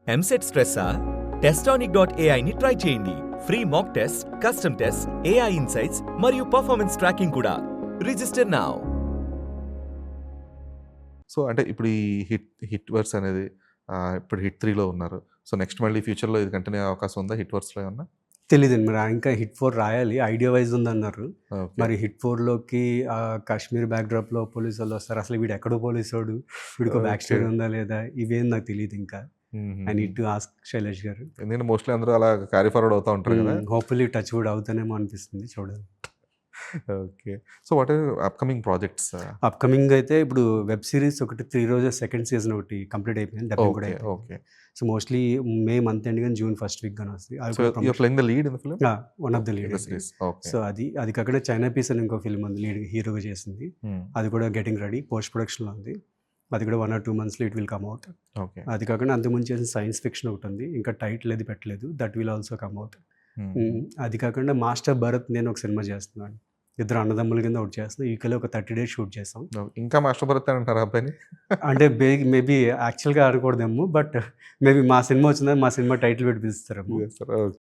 ఎంసెట్ స్ట్రెస్సా? టెస్టానిక్.ai ని ట్రై చేయండి. Free mock test, custom test, AI insights మరియు పర్ఫార్మెన్స్ ట్రాకింగ్ కూడా. Register now. సో అంటే ఇప్పుడు ఈ హిట్ వర్స్ అనేది ఇప్పుడు హిట్ 3లో ఉన్నారు. సో నెక్స్ట్ మళ్ళీ ఫ్యూచర్‌లో ఇది కంటిన్యూ అయ్యే అవకాశం ఉందా హిట్ వర్స్‌లో ఏమన్నా? తెలీదండి మరి ఇంకా హిట్ 4 రాయాలి. ఐడియా వైజ్ ఉందన్నారు. ఓకే. మరి హిట్ 4లోకి కాశ్మీర్ బ్యాక్‌డ్రాప్‌లో పోలీసోళ్ళు వస్తారు. అసలు వీడు ఎక్కడో పోలీసోడు, వీడికో బ్యాక్ ఓకే. స్టోరీ ఉందా లేదా ఇవేం నాకు తెలీదు ఇంకా. ఐ హుహుహు. నీడ్ టు ఆస్క్ శైలేష్ గారు. ఎందుకంటే మోస్ట్‌లీ అందరూ అలా క్యారీ ఫార్వర్డ్ అవుతా ఉంటారు కదా! హోప్‌ఫుల్లీ టచ్ వుడ్ అవుతానేమో అనిపిస్తుంది చూడాలి. Okay. So what are upcoming projects? Upcoming అయితే ఇప్పుడు వెబ్ సీరీస్ ఒకటి 3 రోజెస్ సెకండ్ సీజన్ ఒకటి కంప్లీట్ అయిపోయింది. డబ్బింగ్ కూడా ఓకే. అయిపోయింది. Okay. So mostly May month end గాని జూన్ ఫస్ట్ వీక్ గాని వస్తది. అది సో కూడా you are promotion. Playing the lead in the film? One of the in lead the series. Okay. So అది కాకుండా చైనా పీస్ అని ఇంకో ఫిల్మ్ ఉంది లీడ్ హీరోగా చేసింది. అది కూడా గెటింగ్ రెడీ పోస్ట్ ప్రొడక్షన్‌లో ఉంది. అది కూడా 1 or 2 monthsలో it will come out. Okay. అది కాకుండా అంతకుముందు చేసిన సైన్స్ ఫిక్షన్ ఒకటి ఉంది. ఇంకా టైటిల్ అది పెట్టలేదు. That will also come out. అది కాకుండా మాస్టర్ భరత్ నేను ఒక సినిమా చేస్తున్నాను. ఇద్దరు అన్నదమ్ముల కింద ఒకటి చేస్తున్నాం. ఈకలో ఒక 30 days షూట్ చేసాం. ఇంకా మాస్టర్ భరత్ అంటారా అబ్బాయిని? అంటే మేబీ యాక్చువల్‌గా అనకూడదేమో బట్ మేబీ మా సినిమా వచ్చిందని మా సినిమా టైటిల్ పెట్టి పిలుస్తారేమో. చేస్తారా? ఓకే.